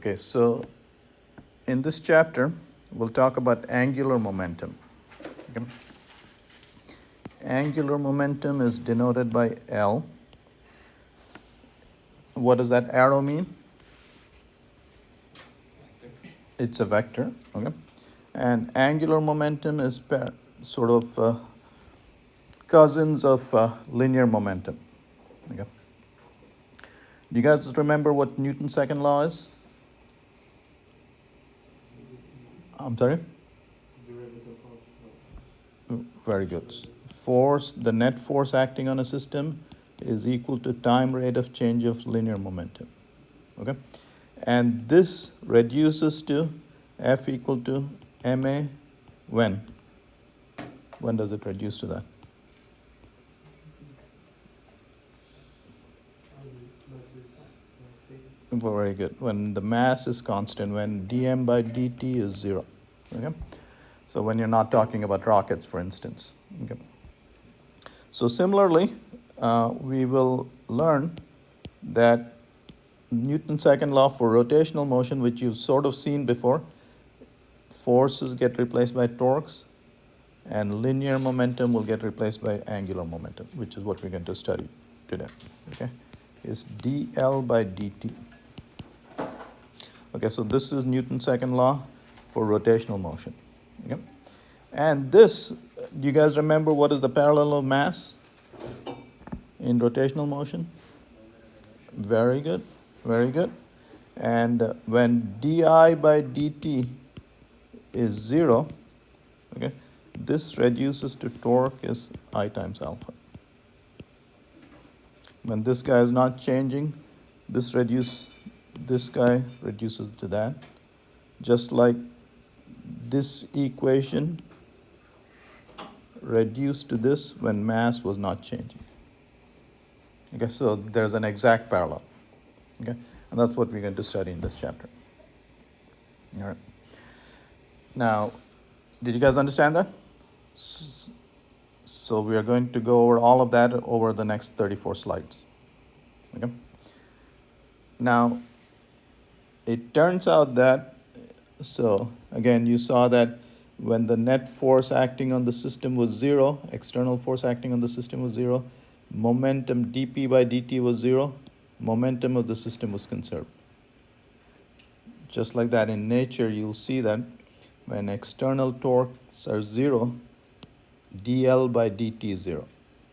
Okay, so in this chapter, we'll talk about angular momentum. Okay. Angular momentum is denoted by L. What does that arrow mean? It's a vector, okay? And angular momentum is sort of cousins of linear momentum, okay? Do you guys remember what Newton's second law is? I'm sorry? Very good. Force, the net force acting on a system is equal to time rate of change of linear momentum, okay? And this reduces to F equal to ma when? When does it reduce to that? Very good. When the mass is constant, when dm by dt is 0. Okay? So when you're not talking about rockets, for instance. Okay? So similarly, we will learn that Newton's second law for rotational motion, which you've sort of seen before, forces get replaced by torques, and linear momentum will get replaced by angular momentum, which is what we're going to study today. Okay? Is dl by dt. Okay, so this is Newton's second law for rotational motion. Okay? And this, do you guys remember what is the parallel of mass in rotational motion? Very good, very good. And when di by dt is 0, okay, this reduces to torque is I times alpha. When this guy is not changing, this guy reduces to that. Just like this equation reduced to this when mass was not changing. Okay, so there's an exact parallel. Okay, and that's what we're going to study in this chapter. All right. Now, did you guys understand that? So we are going to go over all of that over the next 34 slides. Okay. Now, it turns out that, so again, you saw that when the net force acting on the system was 0, external force acting on the system was 0, momentum dp by dt was 0, momentum of the system was conserved. Just like that in nature, you'll see that when external torques are 0, dl by dt is 0.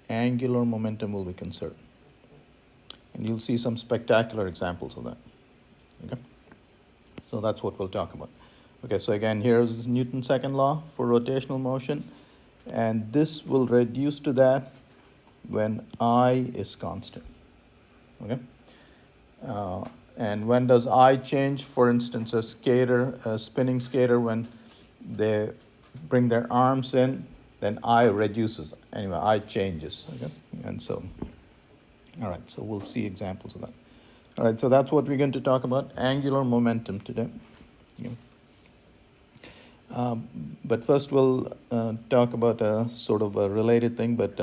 Angular momentum will be conserved. And you'll see some spectacular examples of that. Okay? So that's what we'll talk about. Okay, so again, here's Newton's second law for rotational motion. And this will reduce to that when I is constant. Okay? And when does I change? For instance, a spinning skater, when they bring their arms in, then I reduces. Anyway, I changes. Okay? And so, all right, so we'll see examples of that. All right, so that's what we're going to talk about, angular momentum today. Yeah. But first we'll talk about a sort of a related thing, but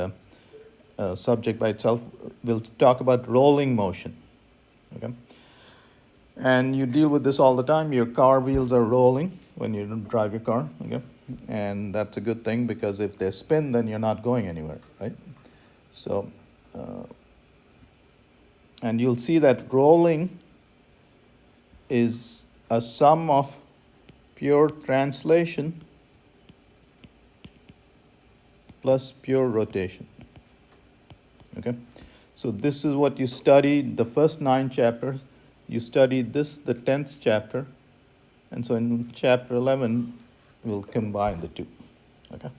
a subject by itself. We'll talk about rolling motion. Okay? And you deal with this all the time. Your car wheels are rolling when you drive your car. Okay? And that's a good thing, because if they spin, then you're not going anywhere, right? So, and you'll see that rolling is a sum of pure translation plus pure rotation. Okay? So this is what you studied the first 9 chapters. You studied this, the 10th chapter. And so in chapter 11, we'll combine the two. Okay?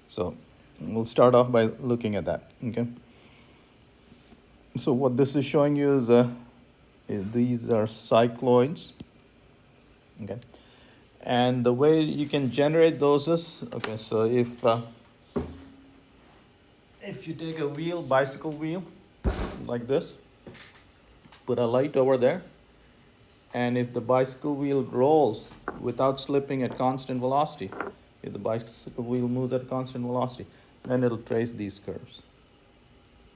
So we'll start off by looking at that. Okay? So what this is showing you is these are cycloids. Okay? And the way you can generate those is, okay, so if you take a wheel, bicycle wheel, like this, put a light over there, and if the bicycle wheel rolls without slipping at constant velocity, if the bicycle wheel moves at constant velocity, then it'll trace these curves.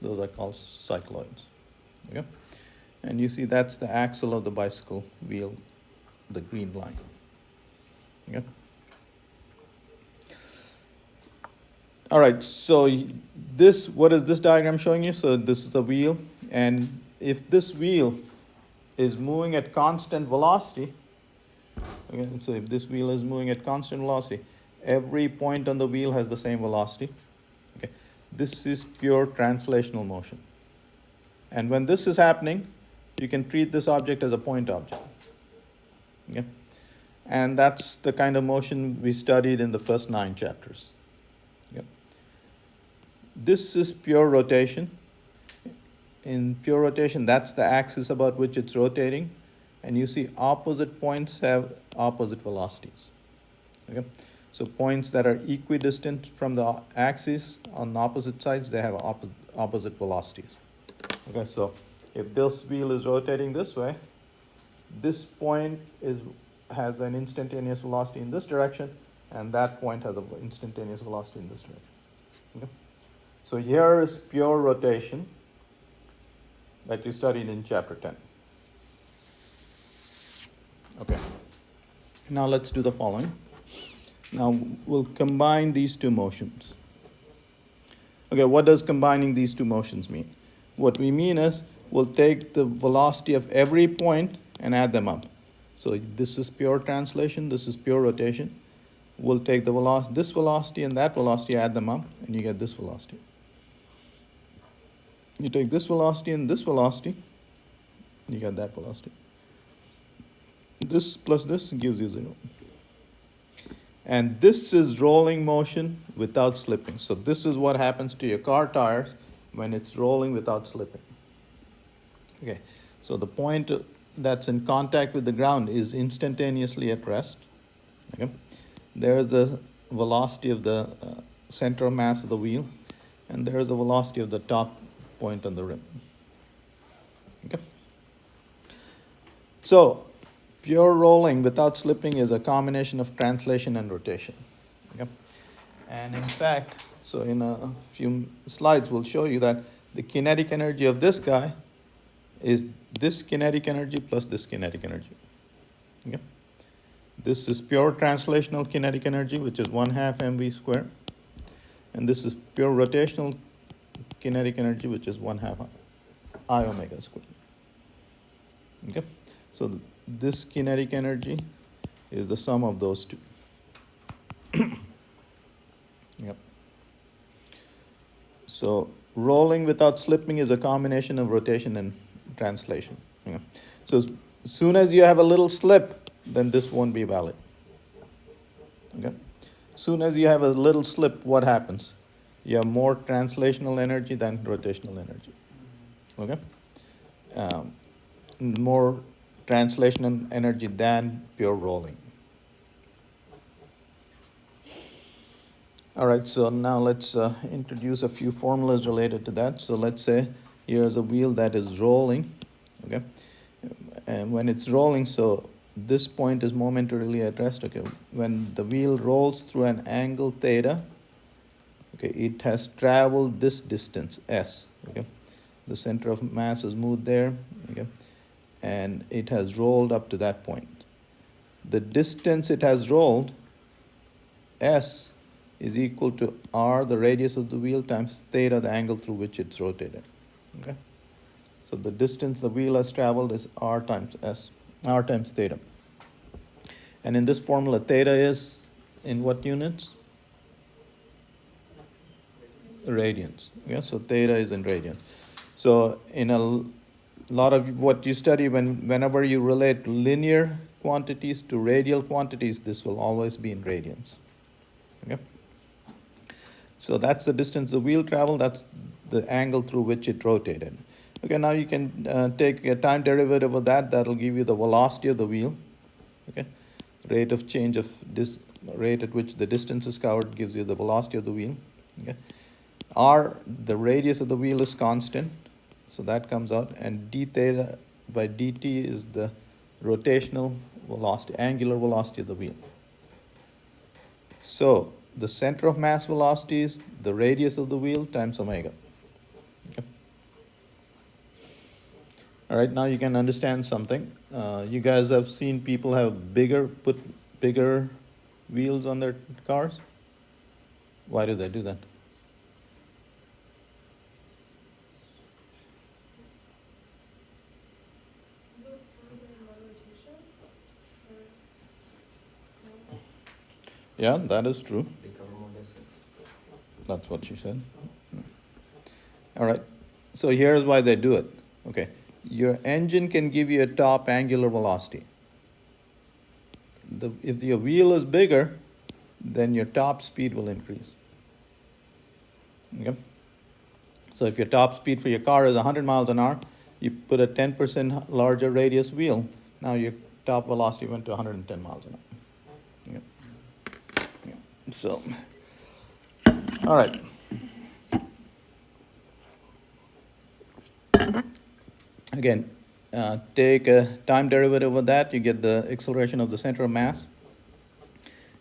Those are called cycloids. Okay? And you see that's the axle of the bicycle wheel the green line. Okay. All right, so what is this diagram showing you? So this is the wheel, and if this wheel is moving at constant velocity, okay, so if this wheel is moving at constant velocity, every point on the wheel has the same velocity. Okay, this is pure translational motion. And when this is happening, you can treat this object as a point object. Okay? And that's the kind of motion we studied in the first 9 chapters. Okay? This is pure rotation. In pure rotation, that's the axis about which it's rotating. And you see opposite points have opposite velocities. Okay? So points that are equidistant from the axis on opposite sides, they have opposite velocities. Okay, so if this wheel is rotating this way, this point has an instantaneous velocity in this direction, and that point has an instantaneous velocity in this direction. Okay? So here is pure rotation that you studied in chapter 10. Okay. Now let's do the following. Now we'll combine these two motions. Okay, what does combining these two motions mean? What we mean is we'll take the velocity of every point and add them up. So this is pure translation, this is pure rotation. We'll take this velocity and that velocity, add them up, and you get this velocity. You take this velocity and this velocity, you get that velocity. This plus this gives you 0. And this is rolling motion without slipping. So this is what happens to your car tires when it's rolling without slipping. Okay, so the point that's in contact with the ground is instantaneously at rest. Okay, there's the velocity of the center of mass of the wheel, and there's the velocity of the top point on the rim. Okay, so pure rolling without slipping is a combination of translation and rotation. Okay, and in fact, so in a few slides, we'll show you that the kinetic energy of this guy is this kinetic energy plus this kinetic energy. Okay? This is pure translational kinetic energy, which is 1/2 mv squared. And this is pure rotational kinetic energy, which is 1/2 I omega squared. Okay? So this kinetic energy is the sum of those two. Yep. So rolling without slipping is a combination of rotation and translation. Yeah. So as soon as you have a little slip, then this won't be valid. Okay. As soon as you have a little slip, what happens? You have more translational energy than rotational energy. Okay. More translational energy than pure rolling. All right, so now let's introduce a few formulas related to that. So let's say here's a wheel that is rolling, okay? And when it's rolling, so this point is momentarily at rest, okay? When the wheel rolls through an angle theta, okay, it has traveled this distance, s, okay? The center of mass is moved there, okay? And it has rolled up to that point. The distance it has rolled, s, is equal to r, the radius of the wheel, times theta, the angle through which it's rotated. Okay? So the distance the wheel has traveled is r times s, r times theta. And in this formula, theta is in what units? Radians. Okay? So theta is in radians. So in a lot of what you study, whenever you relate linear quantities to radial quantities, this will always be in radians. Okay? So that's the distance the wheel traveled, that's the angle through which it rotated. Okay, now you can take a time derivative of that, that'll give you the velocity of the wheel. Okay, rate of change of this rate at which the distance is covered gives you the velocity of the wheel. Okay, r, the radius of the wheel is constant, so that comes out, and d theta by dt is the rotational velocity, angular velocity of the wheel. So the center of mass velocity is the radius of the wheel times omega. Okay. All right, now you can understand something. You guys have seen people put bigger wheels on their cars. Why do they do that? Yeah, that is true. That's what she said. All right, so here's why they do it. Okay, your engine can give you a top angular velocity. If your wheel is bigger, then your top speed will increase. Okay? So if your top speed for your car is 100 miles an hour, you put a 10% larger radius wheel, now your top velocity went to 110 miles an hour. Okay? Yeah. So, all right. Again, take a time derivative of that, you get the acceleration of the center of mass.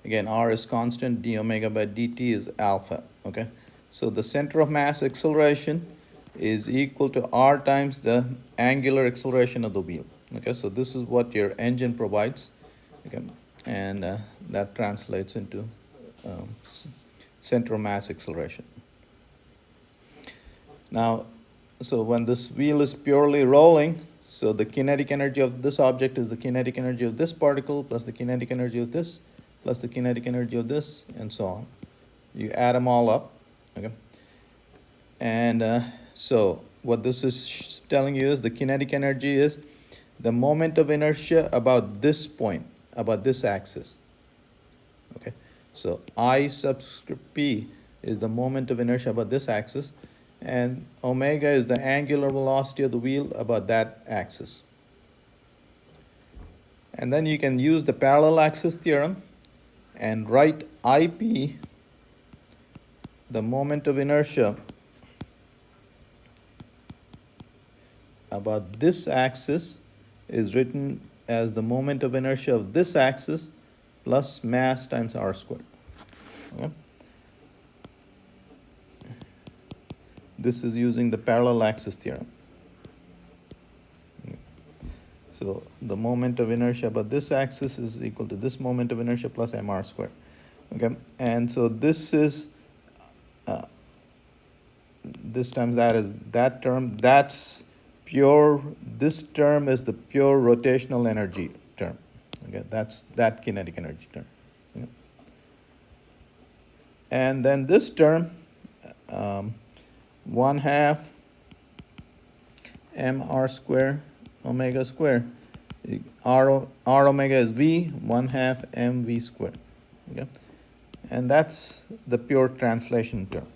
Again, r is constant, d omega by dt is alpha, okay? So the center of mass acceleration is equal to r times the angular acceleration of the wheel, okay? So this is what your engine provides, okay? And that translates into center of mass acceleration. Now, so when this wheel is purely rolling, so the kinetic energy of this object is the kinetic energy of this particle plus the kinetic energy of this plus the kinetic energy of this, and so on. You add them all up, okay? And so what this is telling you is the kinetic energy is the moment of inertia about this point, about this axis, okay? So I subscript P is the moment of inertia about this axis, and omega is the angular velocity of the wheel about that axis. And then you can use the parallel axis theorem and write IP, the moment of inertia about this axis is written as the moment of inertia of this axis plus mass times r squared. Okay? This is using the parallel axis theorem. So the moment of inertia about this axis is equal to this moment of inertia plus mr squared. Okay, and so this is this times that is that term. That's pure. This term is the pure rotational energy term. Okay, that's that kinetic energy term. Okay. And then this term. 1/2 mr square omega square. R omega is v, 1/2 mv squared. Okay? And that's the pure translation term.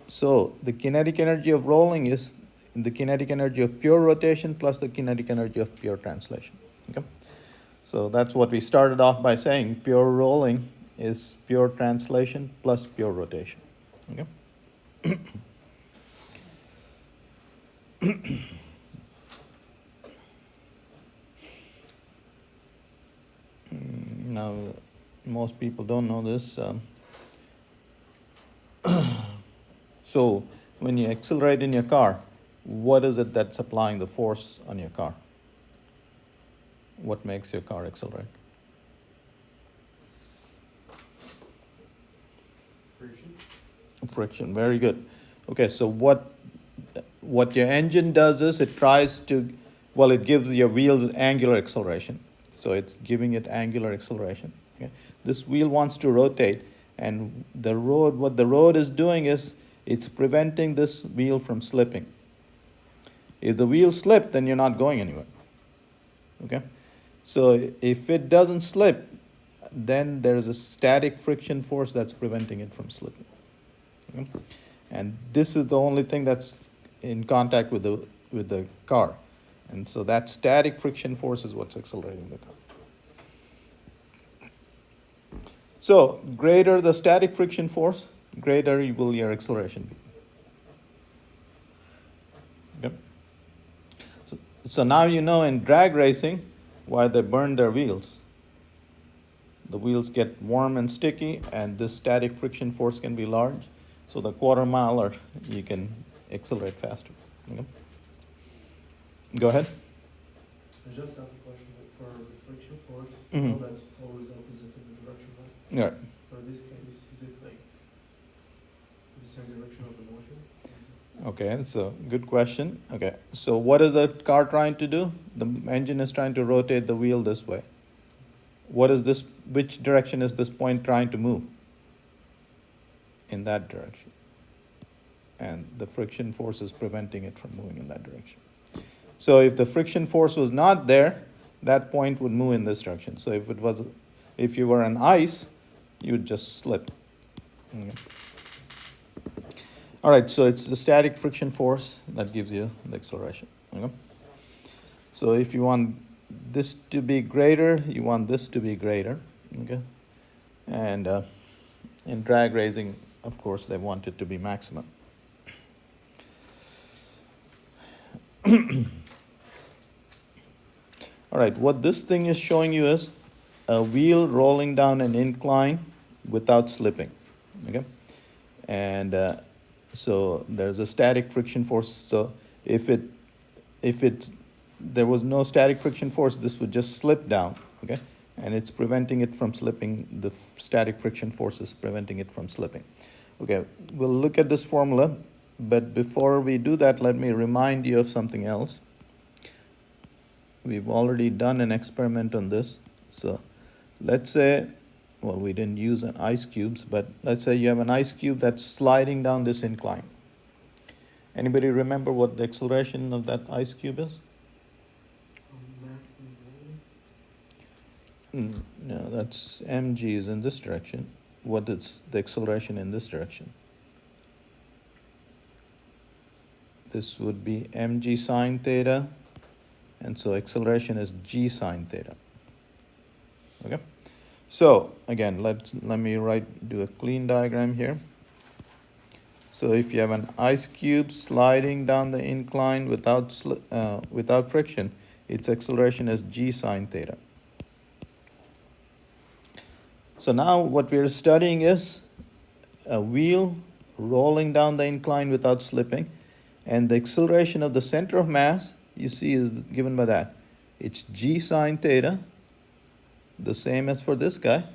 So the kinetic energy of rolling is the kinetic energy of pure rotation plus the kinetic energy of pure translation. Okay? So that's what we started off by saying. Pure rolling is pure translation plus pure rotation. Okay? Now, most people don't know this. So, when you accelerate in your car, what is it that's applying the force on your car? What makes your car accelerate? Friction. Friction, very good. Okay, so what your engine does is it tries to, well, it gives your wheels angular acceleration. So it's giving it angular acceleration. Okay? This wheel wants to rotate, and what the road is doing is it's preventing this wheel from slipping. If the wheel slips, then you're not going anywhere. Okay? So if it doesn't slip, then there's a static friction force that's preventing it from slipping. Okay? And this is the only thing that's in contact with the car. And so that static friction force is what's accelerating the car. So greater the static friction force, greater will your acceleration be. Okay? So now you know in drag racing why they burn their wheels. The wheels get warm and sticky, and this static friction force can be large. So the quarter miler, you can accelerate faster. Okay? Go ahead. I just have a question for the friction force. Mhm. I know that it's always opposite in the direction, right? Yeah. For this case, is it like the same direction of the motion? Okay, so good question. Okay, so what is the car trying to do? The engine is trying to rotate the wheel this way. What is this, which direction is this point trying to move? In that direction. And the friction force is preventing it from moving in that direction. So if the friction force was not there, that point would move in this direction. So if you were on ice, you would just slip. Okay. All right, so it's the static friction force that gives you the acceleration. Okay? So if you want this to be greater, you want this to be greater. Okay? And in drag racing, of course, they want it to be maximum. All right, what this thing is showing you is a wheel rolling down an incline without slipping. Okay? And so there's a static friction force. So if there was no static friction force, this would just slip down, okay? And it's preventing it from slipping. The static friction force is preventing it from slipping. Okay, we'll look at this formula, but before we do that, let me remind you of something else. We've already done an experiment on this. So let's say, well, we didn't use an ice cubes, but let's say you have an ice cube that's sliding down this incline. Anybody remember what the acceleration of that ice cube is? No, that's mg is in this direction. What is the acceleration in this direction? This would be mg sine theta, and so acceleration is g sine theta. Okay? So again, let me do a clean diagram here. So if you have an ice cube sliding down the incline without friction, its acceleration is g sine theta. So now what we're studying is a wheel rolling down the incline without slipping, and the acceleration of the center of mass, you see, is given by that. It's g sine theta, the same as for this guy,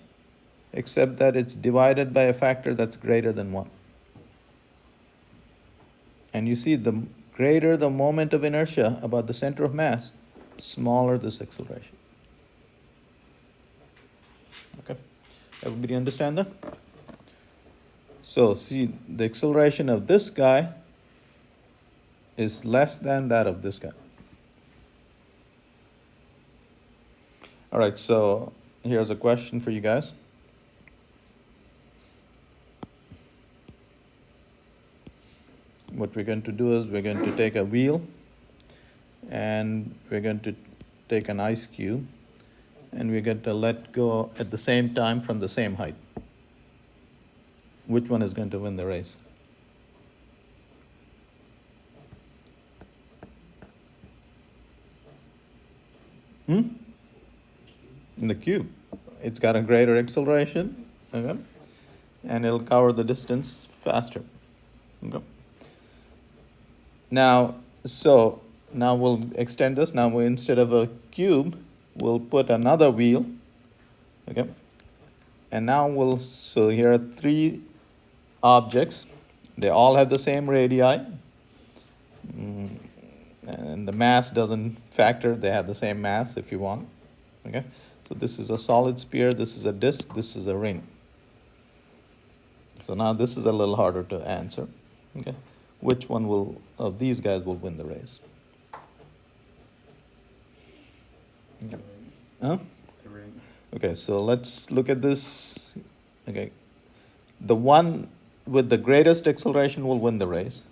except that it's divided by a factor that's greater than 1. And you see, the greater the moment of inertia about the center of mass, smaller this acceleration. Okay? Everybody understand that? So see, the acceleration of this guy is less than that of this guy. All right, so here's a question for you guys. What we're going to do is we're going to take a wheel and we're going to take an ice cube and we're going to let go at the same time from the same height. Which one is going to win the race? In the cube. It's got a greater acceleration, okay? And it'll cover the distance faster. Okay? Now we'll extend this. Now instead of a cube, we'll put another wheel, okay? And now so here are 3 objects. They all have the same radii. And the mass doesn't factor. They have the same mass if you want, okay? So this is a solid sphere, this is a disk, this is a ring. So now this is a little harder to answer, okay? Which one of these guys will win the race? Okay. Huh? The ring. Okay, so let's look at this. Okay, the one with the greatest acceleration will win the race.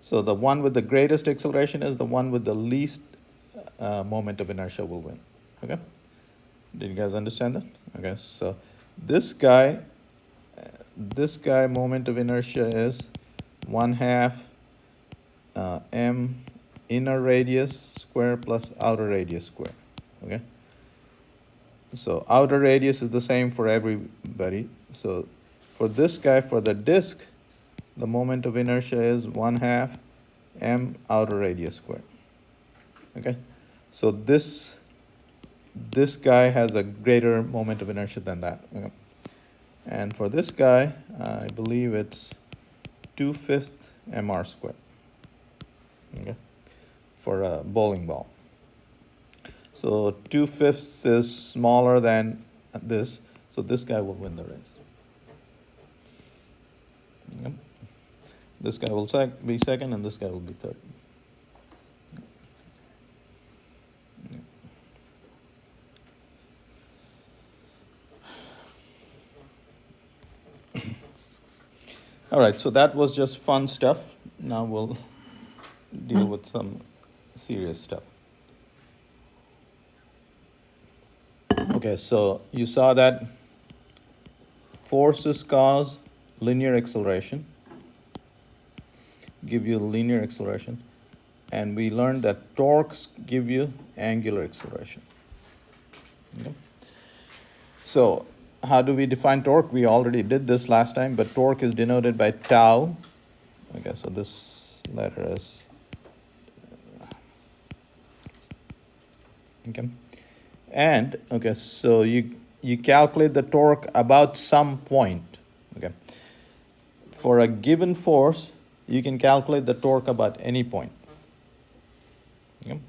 So the one with the greatest acceleration is the one with the least moment of inertia will win. Okay, did you guys understand that? Okay, so this guy moment of inertia is 1/2 m inner radius square plus outer radius square. Okay, so outer radius is the same for everybody. So for this guy, for the disk, the moment of inertia is 1/2 m outer radius square. Okay, So this guy has a greater moment of inertia than that. Okay? And for this guy, I believe it's 2/5 mr squared. Okay, for a bowling ball. So 2/5 is smaller than this, so this guy will win the race. Okay. This guy will be second, and this guy will be third. All right, so that was just fun stuff. Now we'll deal with some serious stuff. Okay, so you saw that forces cause linear acceleration, give you linear acceleration, and we learned that torques give you angular acceleration. Okay. So how do we define torque? We already did this last time, but torque is denoted by tau. Okay, so this letter is okay. And okay, so you calculate the torque about some point. Okay. For a given force, you can calculate the torque about any point. Okay.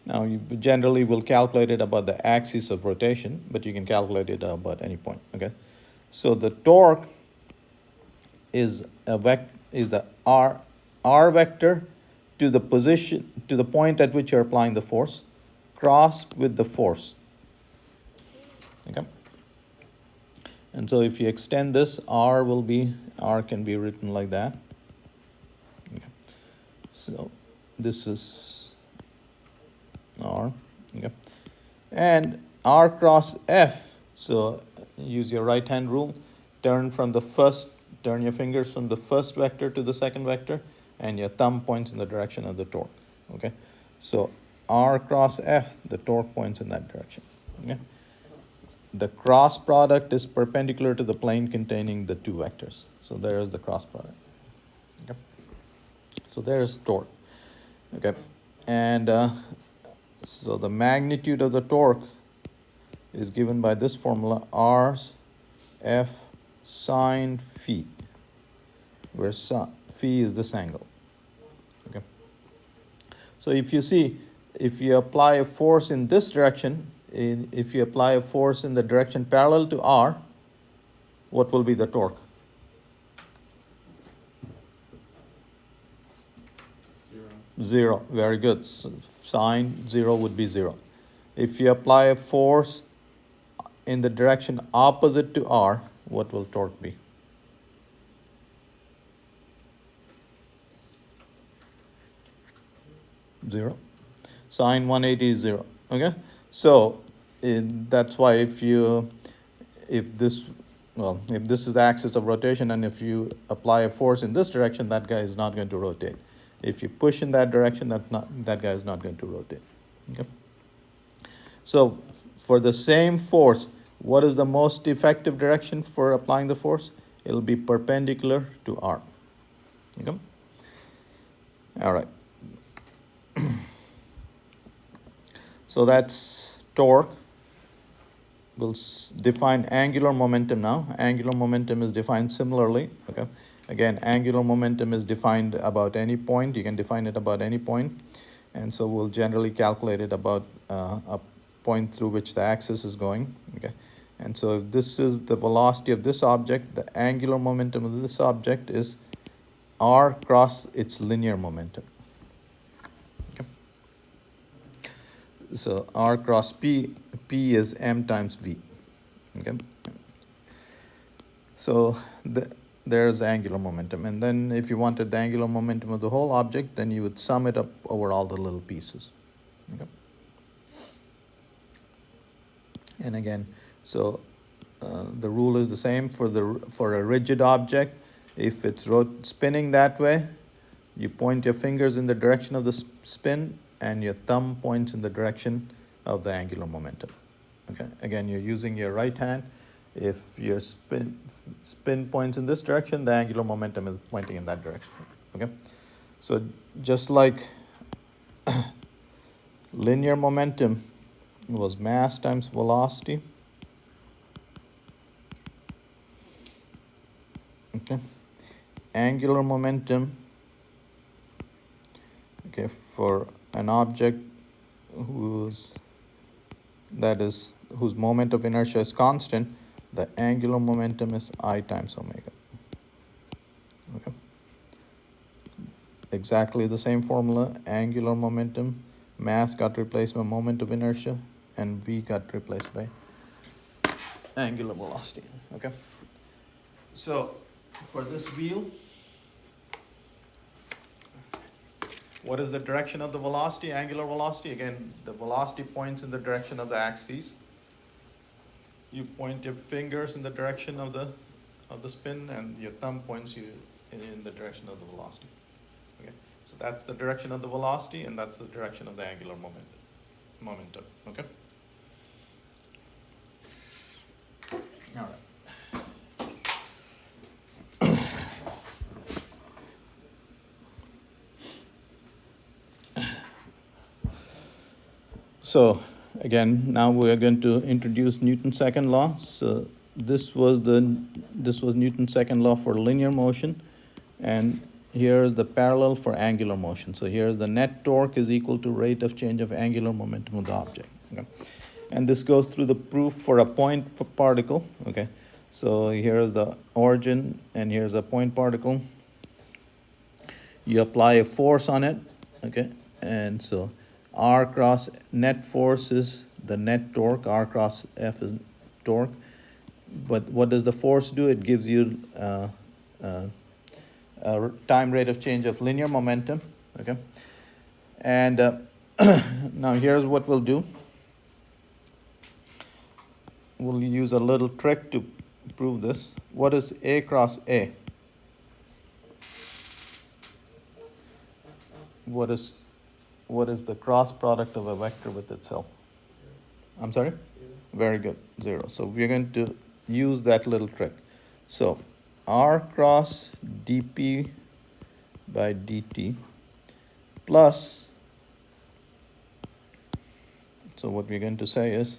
Now you generally will calculate it about the axis of rotation, but you can calculate it about any point. Okay. So the torque is the r vector to the position to the point at which you're applying the force, crossed with the force. Okay. And so if you extend this, r can be written like that. Okay. So this is r. Okay. And r cross f. So use your right hand rule. Turn your fingers from the first vector to the second vector, and your thumb points in the direction of the torque. Okay. So r cross f, the torque points in that direction. Okay. The cross product is perpendicular to the plane containing the two vectors. So there is the cross product. Okay. So there is torque. Okay. And so the magnitude of the torque is given by this formula, r f sine phi, where phi is this angle. Okay. So if you apply a force in this direction, if you apply a force in the direction parallel to r, what will be the torque? 0. Very good. So sine 0 would be 0. If you apply a force in the direction opposite to r, what will torque be? 0. Sine 180 is 0. Okay. So that's why if this is the axis of rotation, and if you apply a force in this direction, that guy is not going to rotate. If you push in that direction, that guy is not going to rotate. Okay. So for the same force, what is the most effective direction for applying the force? It'll be perpendicular to r. Okay. All right. So that's torque. We'll define angular momentum now. Angular momentum is defined similarly. Okay. Again, angular momentum is defined about any point. You can define it about any point. And so we'll generally calculate it about a point through which the axis is going. Okay. And so if this is the velocity of this object, the angular momentum of this object is r cross its linear momentum. Okay. So r cross p is m times v. Okay. So there's angular momentum. And then if you wanted the angular momentum of the whole object, then you would sum it up over all the little pieces. Okay. And again, so the rule is the same for a rigid object. If it's spinning that way, you point your fingers in the direction of the spin, and your thumb points in the direction of the angular momentum. Okay. Again, you're using your right hand. If your spin points in this direction, the angular momentum is pointing in that direction. Okay. So just like Linear momentum was mass times velocity. Okay. Angular momentum, okay, for an object whose moment of inertia is constant, the angular momentum is I times omega. Okay. Exactly the same formula, angular momentum, mass got replaced by moment of inertia, and V got replaced by angular velocity. Okay. So for this wheel, what is the direction of the velocity, angular velocity? Again, the velocity points in the direction of the axis. You point your fingers in the direction of the spin, and your thumb points you in the direction of the velocity. Okay, so that's the direction of the velocity, and that's the direction of the angular momentum. Okay. All right. So again, now we are going to introduce Newton's second law. So this was Newton's second law for linear motion, and here is the parallel for angular motion. So here is the net torque is equal to rate of change of angular momentum of the object. Okay? And this goes through the proof for a point particle. Okay, so here is the origin, and here's a point particle. You apply a force on it. Okay, and so R cross net force is the net torque. R cross F is torque. But what does the force do? It gives you a time rate of change of linear momentum. Okay, and now here's what we'll do. We'll use a little trick to prove this. What is A cross A? What is the cross product of a vector with itself? I'm sorry? Very good, 0. So we're going to use that little trick. So R cross dP by dt plus, so what we're going to say is,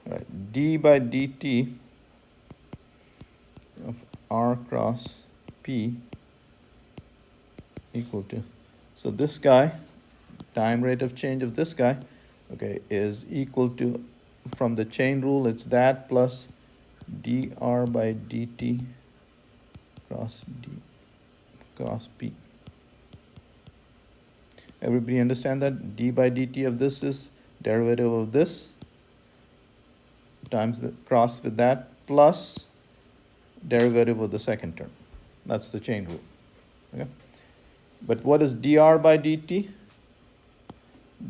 right, d by dt of R cross P equal to, so this guy, time rate of change of this guy, okay, is equal to, from the chain rule, it's that plus dr by dt cross P. Everybody understand that? D by dt of this is derivative of this times the cross with that plus derivative of the second term. That's the chain rule. Okay. But what is dr by dt?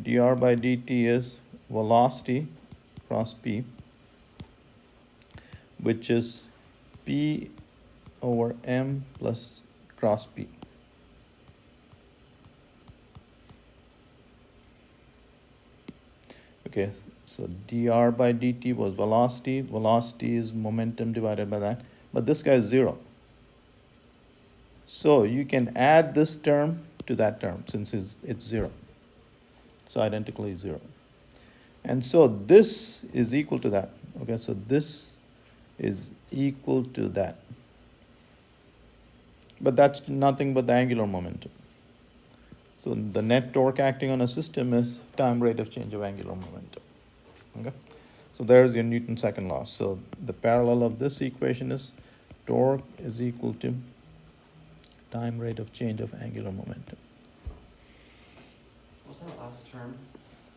Dr by dt is velocity cross P, which is P over M plus cross P. Okay, so dr by dt was velocity. Velocity is momentum divided by that. But this guy is 0. So you can add this term to that term since it's 0. So identically 0. And so this is equal to that. Okay, so this is equal to that. But that's nothing but the angular momentum. So the net torque acting on a system is time rate of change of angular momentum. Okay, so there's your Newton's second law. So the parallel of this equation is torque is equal to time rate of change of angular momentum. What's that last term?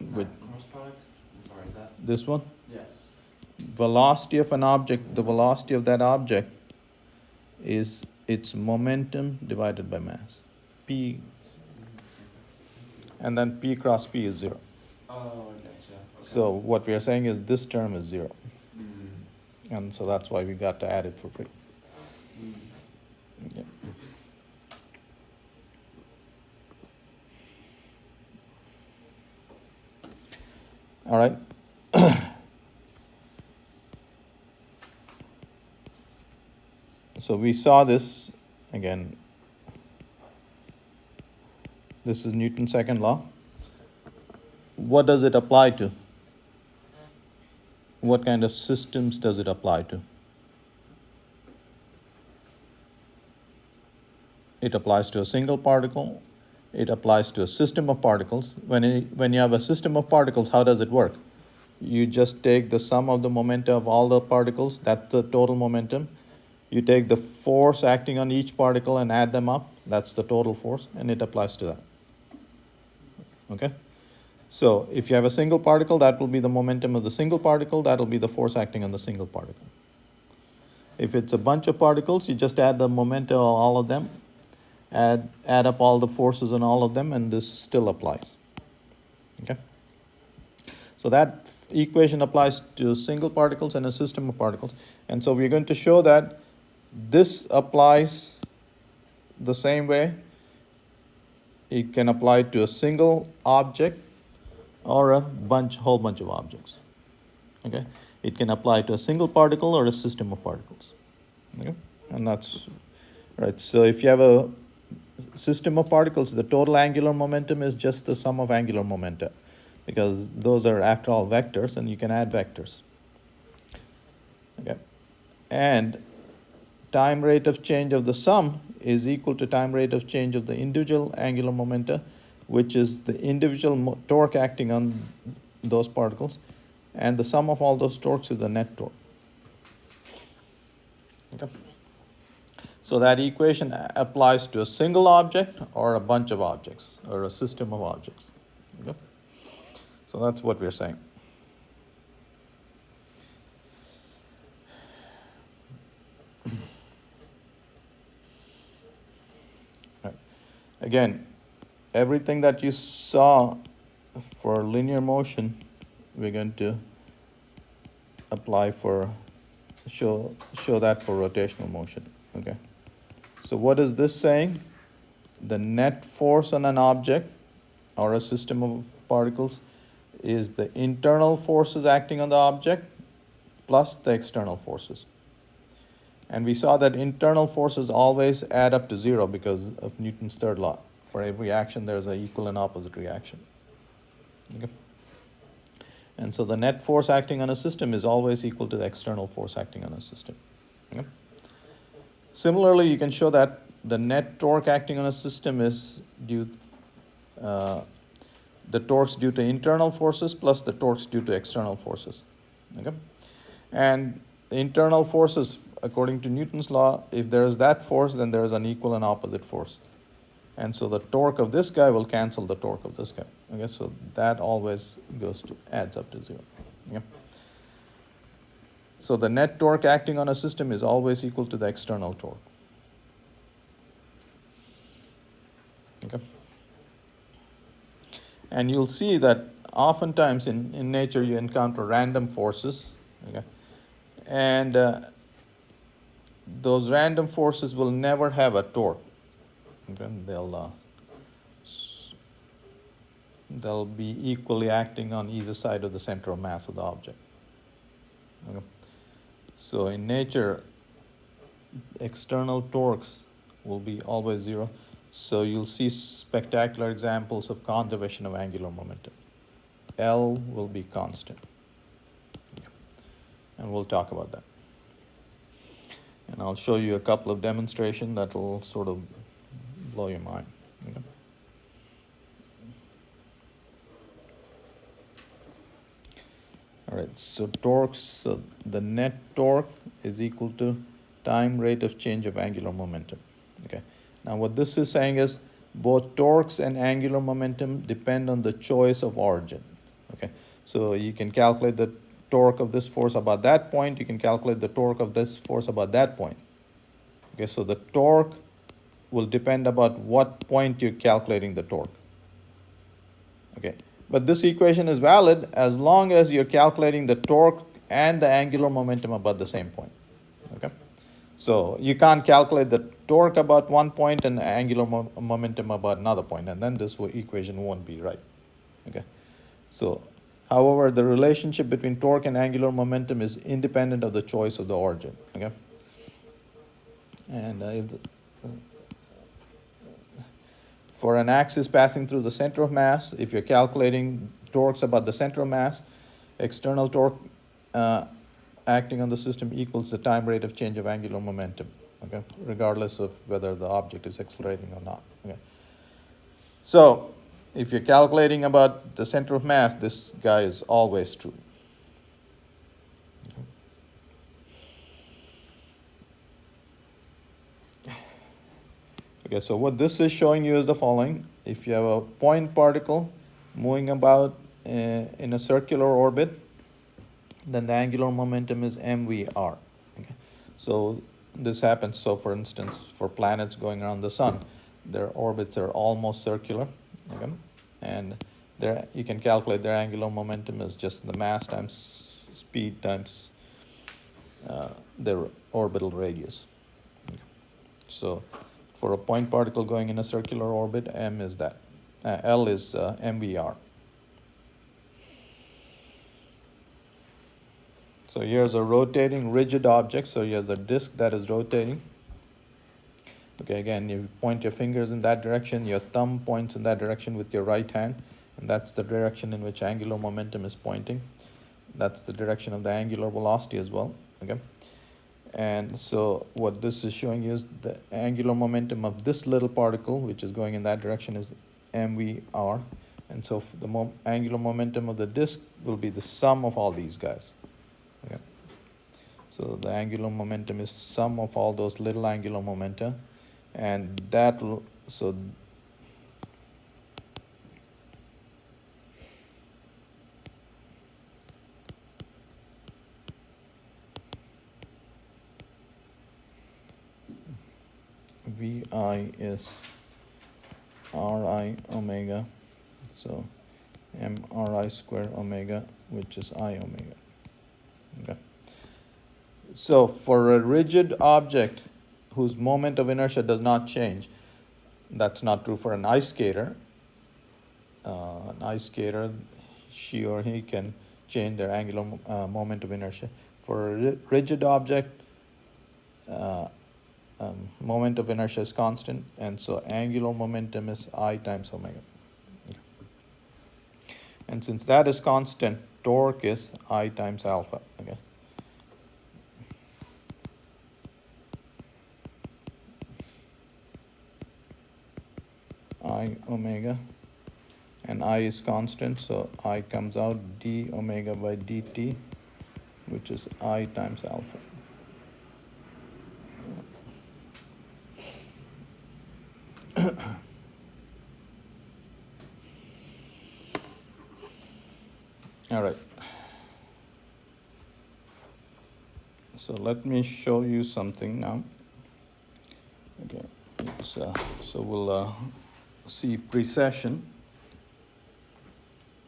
With Cross product? I'm sorry, is that? this one, Yes. velocity of an object, the velocity of that object is its momentum divided by mass. P, and then P cross P is 0. Oh, I gotcha. Okay. So what we are saying is this term is 0. Mm. And so that's why we got to add it for free. Mm. Yeah. All right. So we saw this again. This is Newton's second law. What does it apply to? What kind of systems does it apply to? It applies to a single particle. It applies to a system of particles. When you have a system of particles, how does it work? You just take the sum of the momenta of all the particles, that's the total momentum. You take the force acting on each particle and add them up, that's the total force, and it applies to that. Okay? So if you have a single particle, that will be the momentum of the single particle, that will be the force acting on the single particle. If it's a bunch of particles, you just add the momenta of all of them, add up all the forces on all of them, and this still applies. Okay? So that equation applies to single particles and a system of particles. And so we're going to show that this applies the same way. It can apply to a single object or a whole bunch of objects. Okay? It can apply to a single particle or a system of particles. Okay? And that's right. So if you have a system of particles, the total angular momentum is just the sum of angular momenta, because those are, after all, vectors, and you can add vectors. Okay? And time rate of change of the sum is equal to time rate of change of the individual angular momenta, which is the individual torque acting on those particles, and the sum of all those torques is the net torque. Okay? So that equation applies to a single object or a bunch of objects or a system of objects. Okay? So that's what we're saying. Right. Again, everything that you saw for linear motion, we're going to apply for, show that for rotational motion. Okay. So what is this saying? The net force on an object or a system of particles is the internal forces acting on the object plus the external forces. And we saw that internal forces always add up to zero because of Newton's third law. For every action, there's an equal and opposite reaction. Okay? And so the net force acting on a system is always equal to the external force acting on a system. Okay? Similarly, you can show that the net torque acting on a system is due, the torques due to internal forces plus the torques due to external forces. Okay? And the internal forces, according to Newton's law, if there is that force, then there is an equal and opposite force. And so the torque of this guy will cancel the torque of this guy. Okay, so that always adds up to zero. Okay? So the net torque acting on a system is always equal to the external torque. Okay? And you'll see that oftentimes in nature you encounter random forces. Okay? And those random forces will never have a torque. Okay? They'll be equally acting on either side of the center of mass of the object. Okay? So in nature, external torques will be always zero. So you'll see spectacular examples of conservation of angular momentum. L will be constant. Okay. And we'll talk about that. And I'll show you a couple of demonstrations that will sort of blow your mind. Okay. All right, so torques, so the net torque is equal to time rate of change of angular momentum. Okay. Now what this is saying is both torques and angular momentum depend on the choice of origin. Okay. So you can calculate the torque of this force about that point, you can calculate the torque of this force about that point. Okay, so the torque will depend about what point you're calculating the torque. Okay. But this equation is valid as long as you're calculating the torque and the angular momentum about the same point. Okay? So you can't calculate the torque about one point and angular momentum about another point, and then this equation won't be right. Okay? So, however, the relationship between torque and angular momentum is independent of the choice of the origin. Okay? And for an axis passing through the center of mass, if you're calculating torques about the center of mass, external torque acting on the system equals the time rate of change of angular momentum, okay, regardless of whether the object is accelerating or not. Okay. So if you're calculating about the center of mass, this guy is always true. Okay, so what this is showing you is the following. If you have a point particle moving about in a circular orbit, then the angular momentum is mvr. Okay. So this happens, so for instance, for planets going around the sun, their orbits are almost circular, okay? And you can calculate their angular momentum is just the mass times speed times their orbital radius. Okay. So for a point particle going in a circular orbit, m is that. L is mvr. So here's a rotating rigid object. So here's a disk that is rotating. Okay, again, you point your fingers in that direction, your thumb points in that direction with your right hand, and that's the direction in which angular momentum is pointing. That's the direction of the angular velocity as well, okay? And so what this is showing you is the angular momentum of this little particle, which is going in that direction, is mvr. And so the angular momentum of the disk will be the sum of all these guys. Okay. So the angular momentum is sum of all those little angular momenta, and that will, so vi is ri omega, so mri square omega, which is I omega. Okay. So for a rigid object whose moment of inertia does not change, that's not true for an ice skater. An ice skater, she or he can change their angular moment of inertia. For a rigid object, moment of inertia is constant, and so angular momentum is I times omega. Okay. And since that is constant, torque is I times alpha. Okay. I omega, and I is constant, so I comes out d omega by dt, which is I times alpha. All right. So let me show you something now. Okay. So we'll see precession.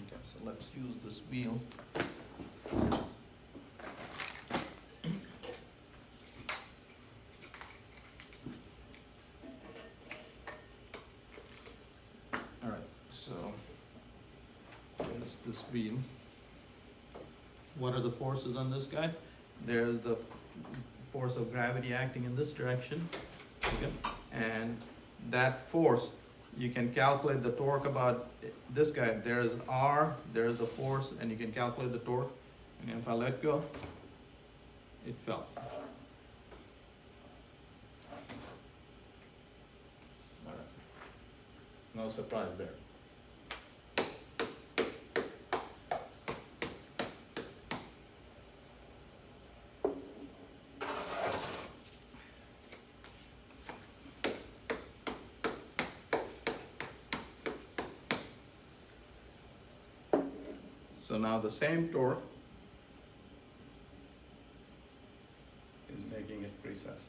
Okay, so let's use this wheel. All right, so there's this wheel. What are the forces on this guy? There's the force of gravity acting in this direction, okay? And that force, you can calculate the torque about this guy. There is R, there is the force, and you can calculate the torque. And if I let go, it fell. All right. No surprise there. So now the same torque is making it precess.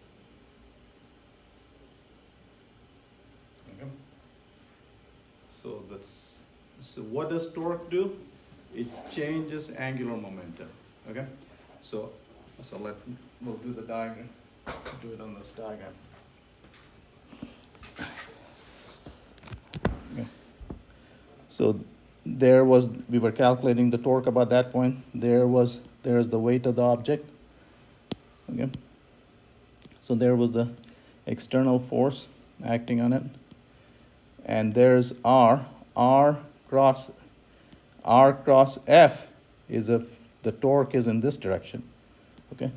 Okay. So what does torque do? It changes angular momentum. Okay. So we'll do the diagram. Do it on this diagram. Okay. So we were calculating the torque about that point. There's the weight of the object. Okay. So there was the external force acting on it. and there's R cross F is if the torque is in this direction, okay?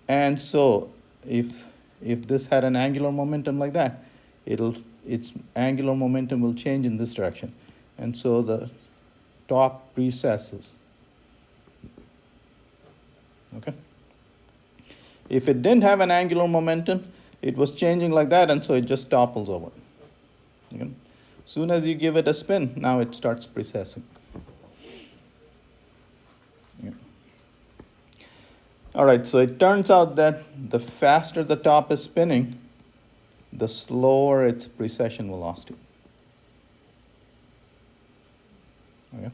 And so if this had an angular momentum like that, its angular momentum will change in this direction. And so the top precesses. Okay? If it didn't have an angular momentum, it was changing like that, and so it just topples over. Okay? Soon as you give it a spin, now it starts precessing. Yeah. All right, so it turns out that the faster the top is spinning, the slower its precession velocity. Okay?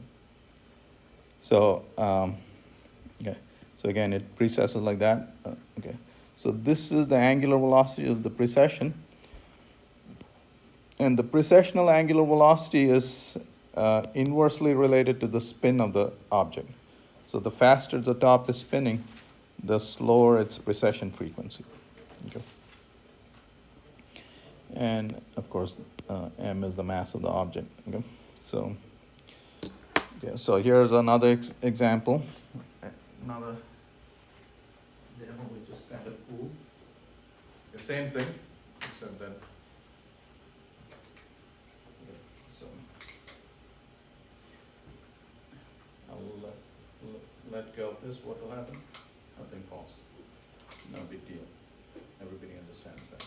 So, okay. So again, it precesses like that. Okay. So this is the angular velocity of the precession. And the precessional angular velocity is inversely related to the spin of the object. So the faster the top is spinning, the slower its precession frequency. Okay. And of course, m is the mass of the object. Okay. So, okay, so here's another example. Another demo which is kind of cool. The same thing, except that. Okay, so I'll let go of this. What will happen? Nothing falls. No big deal. Everybody understands that.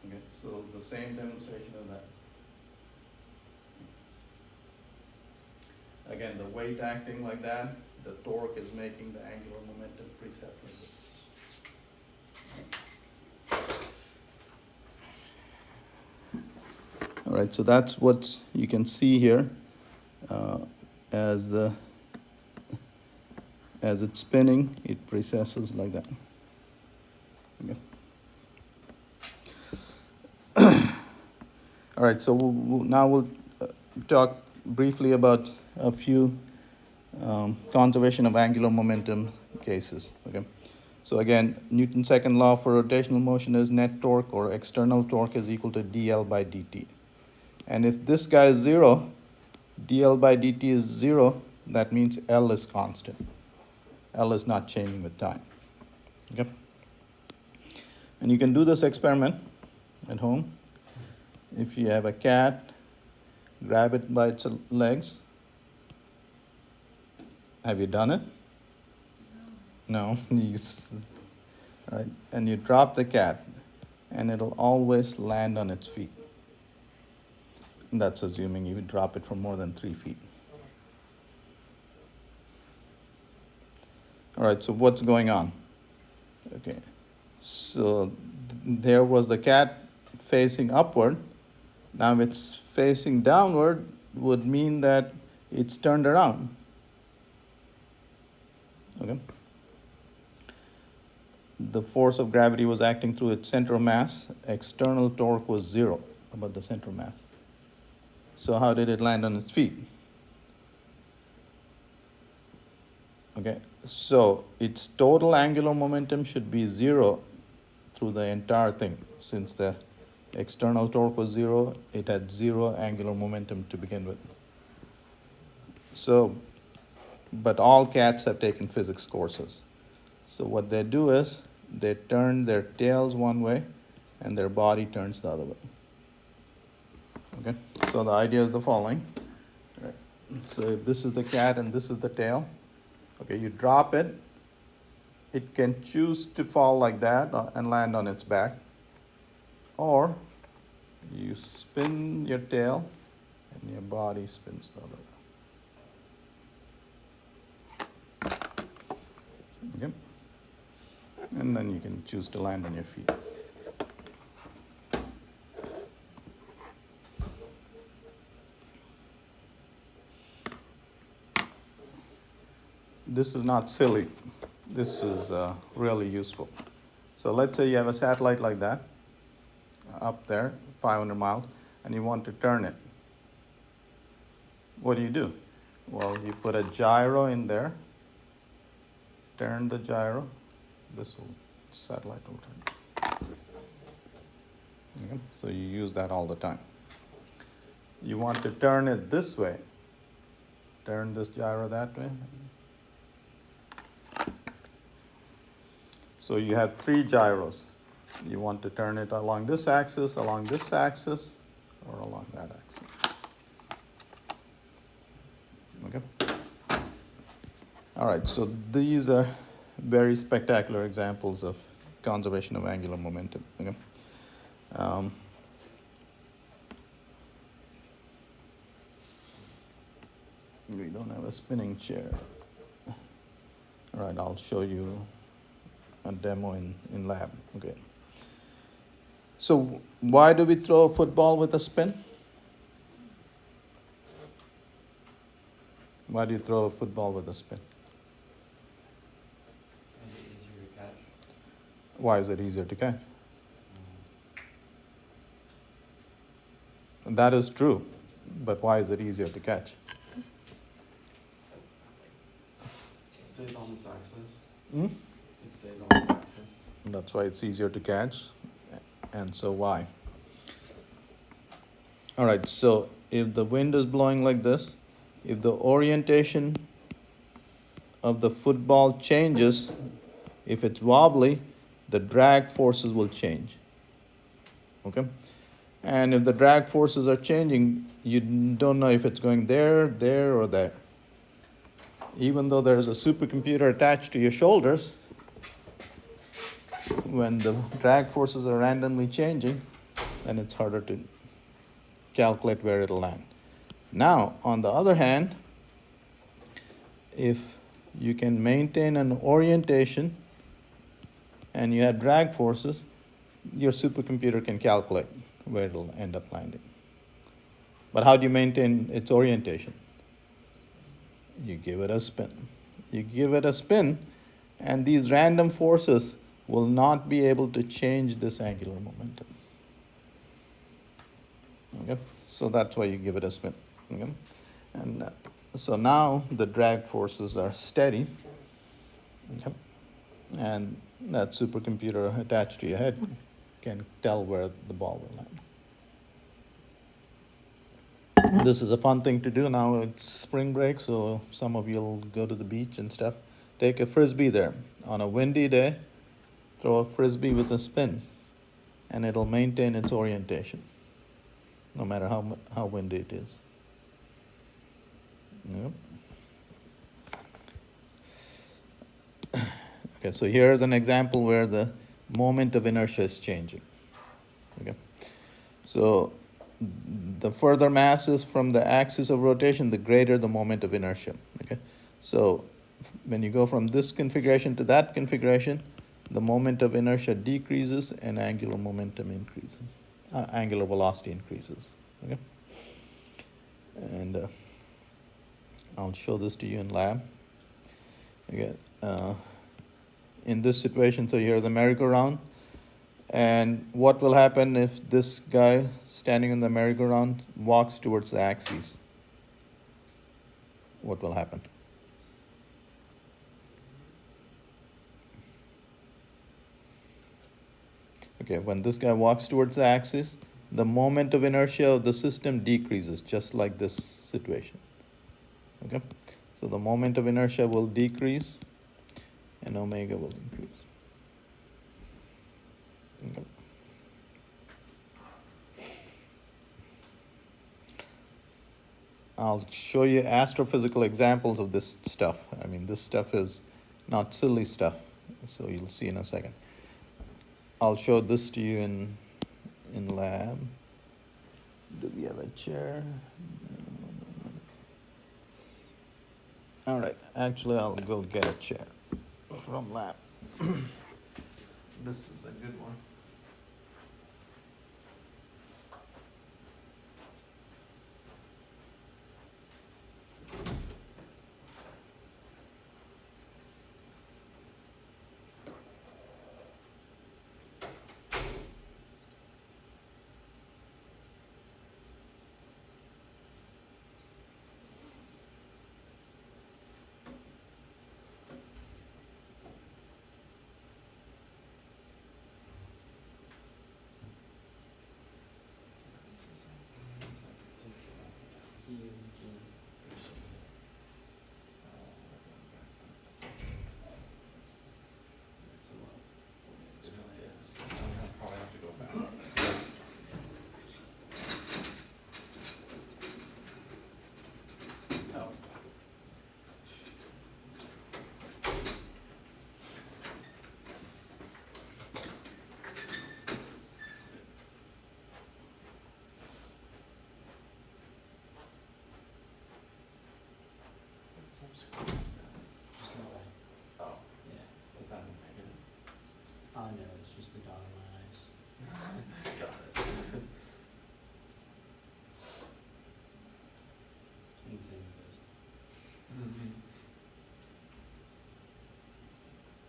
Okay, so the same demonstration of that. Again, the weight acting like that, the torque is making the angular momentum precess like this. All right, so that's what you can see here as it's spinning, it precesses like that. Okay. All right, so now we'll talk briefly about a few conservation of angular momentum cases. Okay, so again, Newton's second law for rotational motion is net torque or external torque is equal to dl by dt. And if this guy is 0, dl by dt is 0, that means L is constant. L is not changing with time. Okay, and you can do this experiment at home. If you have a cat, grab it by its legs. Have you done it? No. Right? And you drop the cat, and it'll always land on its feet. And that's assuming you drop it from more than 3 feet. All right, so what's going on? Okay, so there was the cat facing upward. Now it's facing downward would mean that it's turned around. Okay. The force of gravity was acting through its center of mass. External torque was 0 about the center of mass. So how did it land on its feet? Okay, so its total angular momentum should be 0 through the entire thing. Since the external torque was 0, it had 0 angular momentum to begin with. So, but all cats have taken physics courses. So what they do is they turn their tails one way and their body turns the other way. Okay, so the idea is the following. Right. So if this is the cat and this is the tail, okay, you drop it, it can choose to fall like that and land on its back, or you spin your tail and your body spins the other way. Okay. And then you can choose to land on your feet. This is not silly. This is really useful. So let's say you have a satellite like that up there, 500 miles, and you want to turn it. what do? Well, you put a gyro in there, turn the gyro, satellite will turn. Okay? So you use that all the time. You want to turn it this way, turn this gyro that way. So you have 3 gyros. You want to turn it along this axis, or along that axis. Okay. All right, so these are very spectacular examples of conservation of angular momentum. Okay. We don't have a spinning chair. All right, I'll show you a demo in lab. Okay. So why do we throw a football with a spin? Why do you throw a football with a spin? Is it easier to catch? Why is it easier to catch? That is true, but why is it easier to catch? It stays on its axis. Hmm? It stays on its axis. That's why it's easier to catch. And so why? All right, so if the wind is blowing like this, if the orientation of the football changes, if it's wobbly, the drag forces will change. Okay? And if the drag forces are changing, you don't know if it's going there, there, or there. Even though there's a supercomputer attached to your shoulders, when the drag forces are randomly changing, then it's harder to calculate where it'll land. Now, on the other hand, if you can maintain an orientation and you have drag forces, your supercomputer can calculate where it'll end up landing. But how do you maintain its orientation? You give it a spin. You give it a spin, and these random forces will not be able to change this angular momentum. Okay? So that's why you give it a spin. Okay? And so now the drag forces are steady. Okay? And that supercomputer attached to your head can tell where the ball will land. This is a fun thing to do now. It's spring break, so some of you will go to the beach and stuff. Take a frisbee there. On a windy day, throw a frisbee with a spin, and it'll maintain its orientation, no matter how windy it is. Yep. Okay, so here's an example where the moment of inertia is changing. Okay, so the further mass is from the axis of rotation, the greater the moment of inertia. Okay, so when you go from this configuration to that configuration, the moment of inertia decreases and angular momentum increases, angular velocity increases. Okay, and I'll show this to you in lab. Okay, in this situation, so here's the merry-go-round, and what will happen if this guy standing in the merry-go-round walks towards the axis? What will happen? Okay, when this guy walks towards the axis, the moment of inertia of the system decreases, just like this situation. Okay, so the moment of inertia will decrease and omega will increase. Okay. I'll show you astrophysical examples of this stuff. I mean, this stuff is not silly stuff, so you'll see in a second. I'll show this to you in lab. Do we have a chair? All right, actually, I'll go get a chair from lab. This is a good one. Just no way. Oh, Yeah. is that a negative? No, it's just the dot in my eyes. Got it. It's mean saying this. Mm-hmm.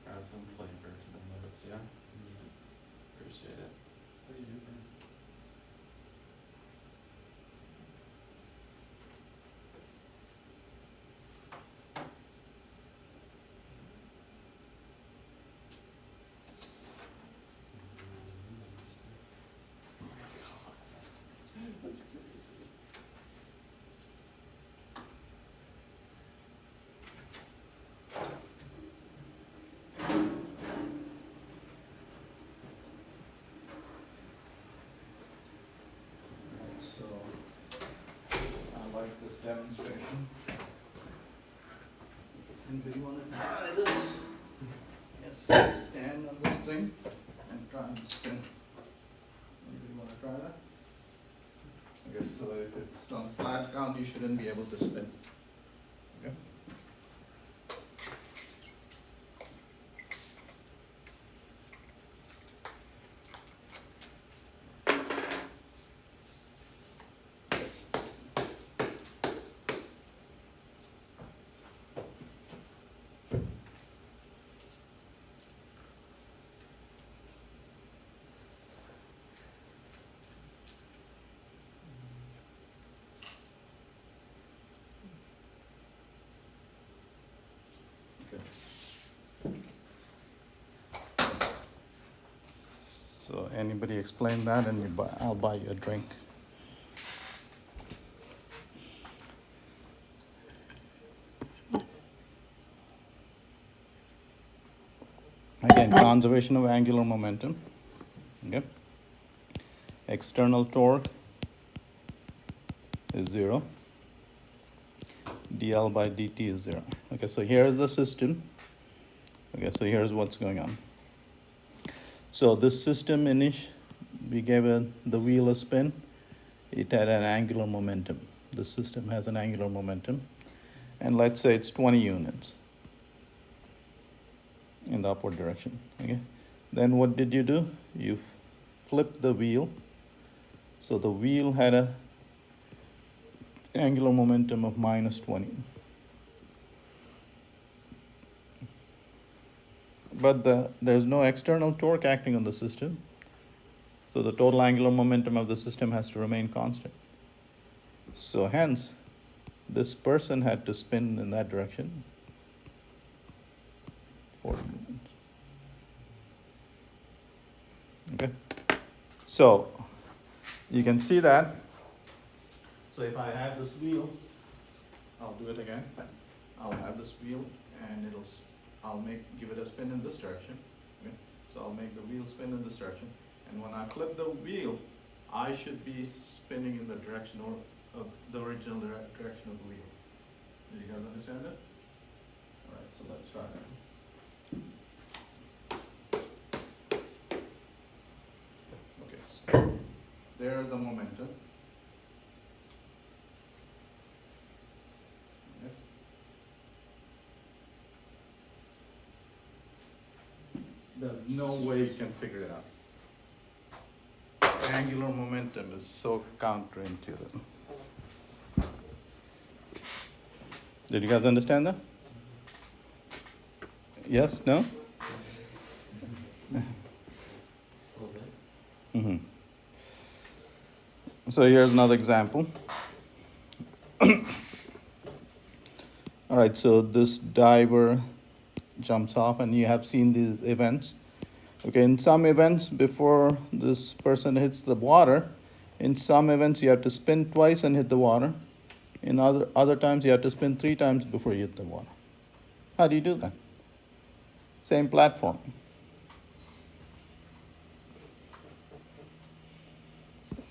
Add some flavor to the notes, yeah? Yeah. Appreciate it. Pretty different. That's crazy. Right, so I like this demonstration. Anybody want to try this? Yes, stand on this thing and try and spin. Anybody want to try that? Okay, so if it's on flat ground, you shouldn't be able to spin. Okay. Okay. So anybody explain that and I'll buy you a drink. Again, conservation of angular momentum. Okay. External torque is 0. dl by dt is 0. Okay, so here's the system. Okay, so here's what's going on. So this system we gave the wheel a spin. It had an angular momentum. The system has an angular momentum. And let's say it's 20 units in the upward direction. Okay. Then what did you do? You flipped the wheel. So the wheel had a angular momentum of minus 20. But there's no external torque acting on the system. So the total angular momentum of the system has to remain constant. So hence, this person had to spin in that direction 40 units. Okay. So you can see that. So if I have this wheel, I'll do it again. I'll have this wheel and I'll give it a spin in this direction. Okay? So I'll make the wheel spin in this direction. And when I flip the wheel, I should be spinning in the direction of the original direction of the wheel. Do you guys understand it? All right, so let's try that. Okay, so there's the momentum. Okay. There's no way you can figure it out. Angular momentum is so counterintuitive. Did you guys understand that? Yes? No? A little bit. Mm-hmm. So here's another example. All right, so this diver jumps off, and you have seen these events. Okay, in some events, before this person hits the water, in some events you have to spin twice and hit the water. In other times you have to spin 3 times before you hit the water. How do you do that? Same platform.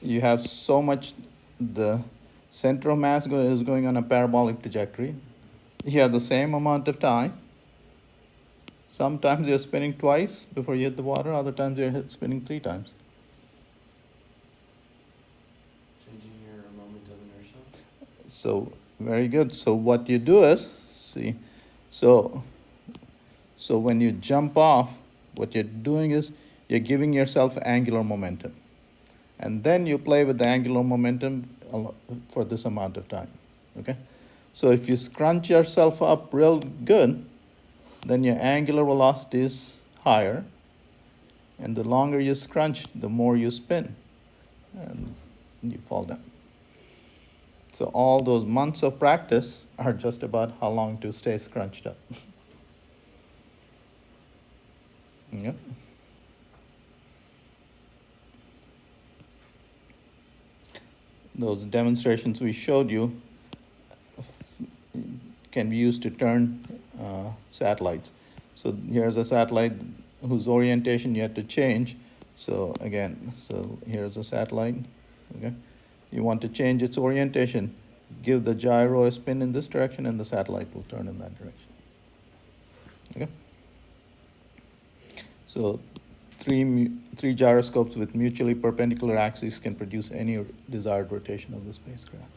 You have so much, the center of mass is going on a parabolic trajectory. You have the same amount of time. Sometimes you're spinning twice before you hit the water, other times you're spinning 3 times. Changing your moment of inertia. So, very good. So what you do is, See, so when you jump off, what you're doing is you're giving yourself angular momentum, and then you play with the angular momentum for this amount of time. Okay, so if you scrunch yourself up real good, then your angular velocity is higher, and the longer you scrunch, the more you spin, and you fall down. So all those months of practice are just about how long to stay scrunched up. Yep. Those demonstrations we showed you can be used to turn satellites. So here's a satellite whose orientation you had to change. So again, so here's a satellite, okay? You want to change its orientation, give the gyro a spin in this direction and the satellite will turn in that direction, okay? So three gyroscopes with mutually perpendicular axes can produce any desired rotation of the spacecraft.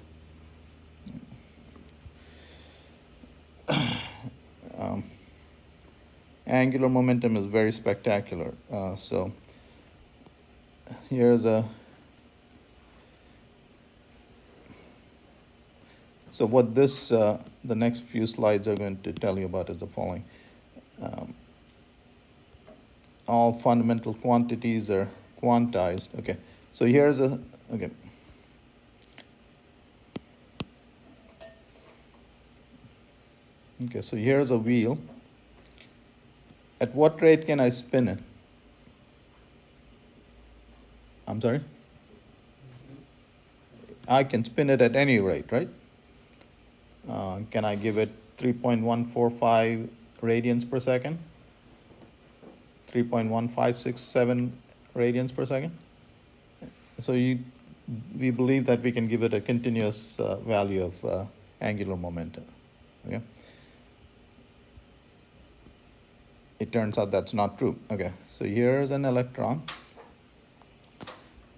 Angular momentum is very spectacular. So here's a, so what this, the next few slides are going to tell you about is the following. All fundamental quantities are quantized. Okay, so here's a, okay. Okay, so here's a wheel. At what rate can I spin it? I'm sorry? I can spin it at any rate, right? Can I give it 3.145 radians per second? 3.1567 radians per second? So we believe that we can give it a continuous value of angular momentum. Okay? It turns out that's not true. Okay, so here's an electron.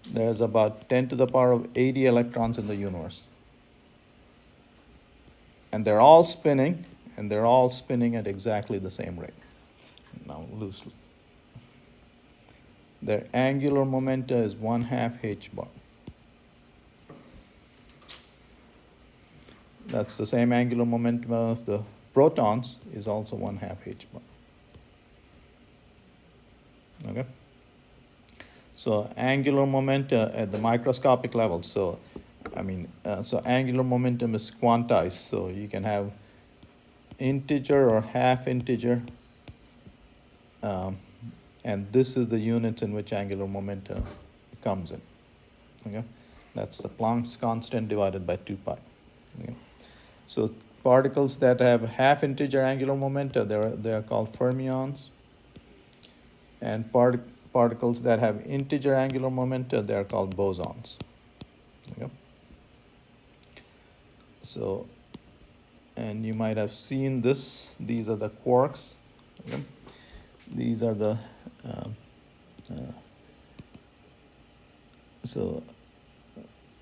There's about 10 to the power of 80 electrons in the universe. And they're all spinning, and they're all spinning at exactly the same rate. Now loosely. Their angular momentum is 1/2 h bar. That's the same angular momentum of the protons is also 1/2 h bar. Okay? So angular momentum at the microscopic level. So, so angular momentum is quantized. So you can have integer or half integer, and this is the units in which angular momentum comes in. Okay, that's the Planck's constant divided by 2 pi. Okay? So particles that have half integer angular momentum, they are called fermions. And particles that have integer angular momentum, they are called bosons. Okay? So, and you might have seen this. These are the quarks. Okay? These are the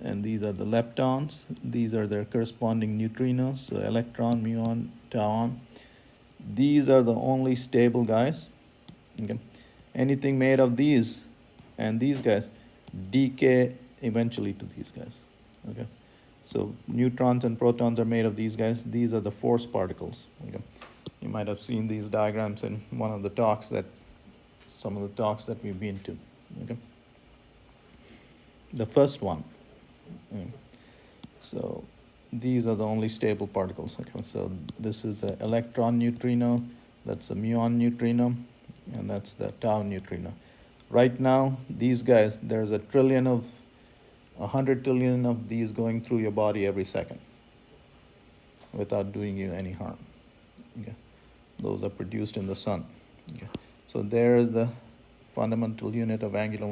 and these are the leptons. These are their corresponding neutrinos. So electron, muon, tauon. These are the only stable guys. Okay? Anything made of these and these guys decay eventually to these guys. Okay, so neutrons and protons are made of these guys. These are the force particles. Okay, you might have seen these diagrams in one of the talks some of the talks that we've been to. Okay, the first one. Okay. So these are the only stable particles. Okay, so this is the electron neutrino. That's the muon neutrino. And that's the tau neutrino. Right now, these guys, there's 100 trillion of these going through your body every second without doing you any harm. Okay. Those are produced in the sun. Okay. So there is the fundamental unit of angular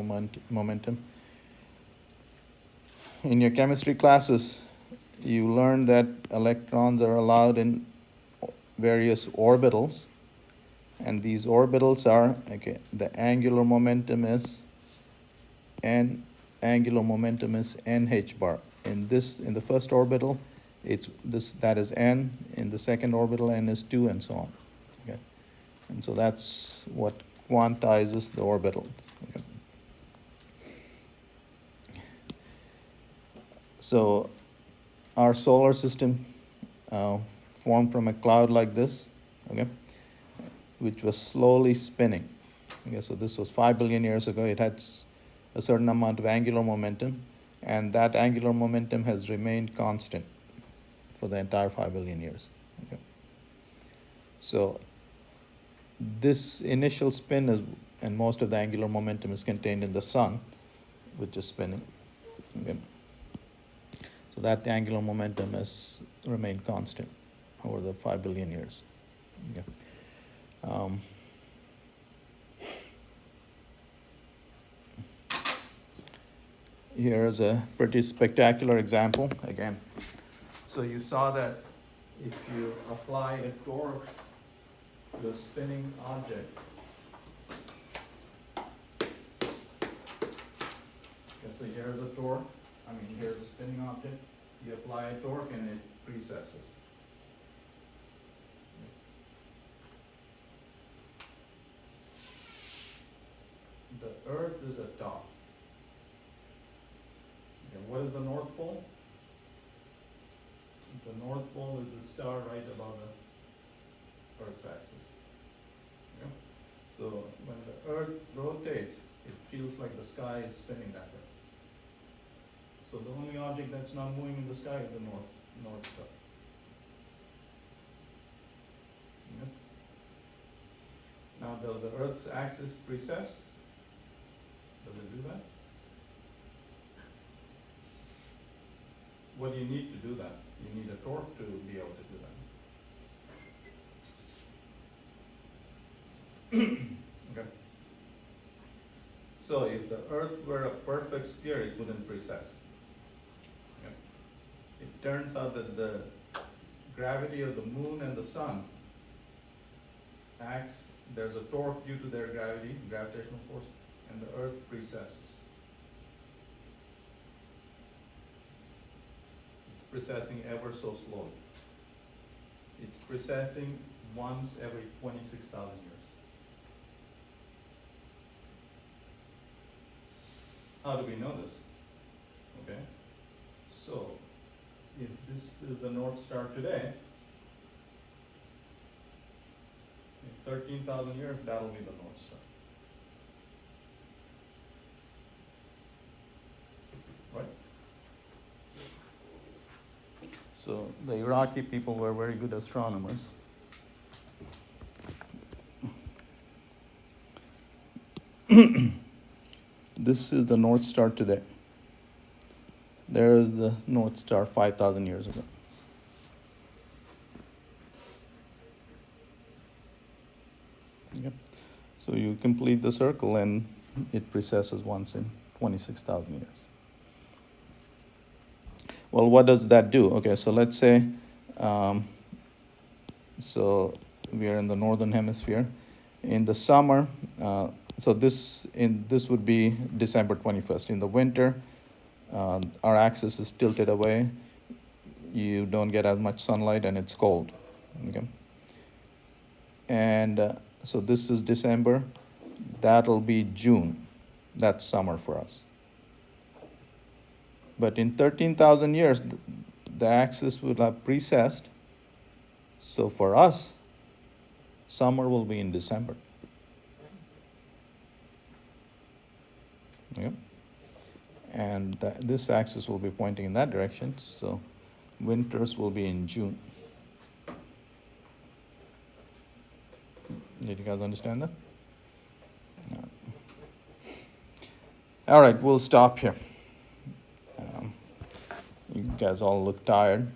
momentum. In your chemistry classes, you learn that electrons are allowed in various orbitals. And these orbitals are, okay, the angular momentum is nh bar. In the first orbital, that is n. In the second orbital, n is 2, and so on. Okay, and so that's what quantizes the orbital. Okay. So our solar system formed from a cloud like this, okay, which was slowly spinning. Okay, so this was 5 billion years ago. It had a certain amount of angular momentum, and that angular momentum has remained constant for the entire 5 billion years. Okay. So this initial spin is, and most of the angular momentum is contained in the sun, which is spinning. Okay. So that angular momentum has remained constant over the 5 billion years. Okay. Here is a pretty spectacular example again. So you saw that if you apply a torque to a spinning object, okay, so here's a torque, here's a spinning object, you apply a torque and it precesses. The Earth is at top. Okay, what is the North Pole? The North Pole is the star right above the Earth's axis. Okay? So when the Earth rotates, it feels like the sky is spinning that way. So the only object that's not moving in the sky is the North Star. Okay? Now, does the Earth's axis precess? Does it do that? What do you need to do that? You need a torque to be able to do that. Okay. So if the Earth were a perfect sphere, it wouldn't precess. Okay. It turns out that the gravity of the moon and the sun acts, there's a torque due to their gravity, gravitational force, and the Earth precesses. Precessing ever so slowly. It's precessing once every 26,000 years. How do we know this? Okay, so if this is the North Star today, in 13,000 years, that'll be the North Star. Right? So the Iraqi people were very good astronomers. This is the North Star today. There is the North Star 5,000 years ago. Okay. So you complete the circle and it precesses once in 26,000 years. Well, what does that do? Okay, so let's say, so we are in the northern hemisphere. In the summer, so this would be December 21st. In the winter, our axis is tilted away. You don't get as much sunlight and it's cold. Okay. And so this is December. That'll be June. That's summer for us. But in 13,000 years, the axis will have precessed. So for us, summer will be in December. Okay. And this axis will be pointing in that direction. So winters will be in June. Did you guys understand that? All right, we'll stop here. You guys all look tired.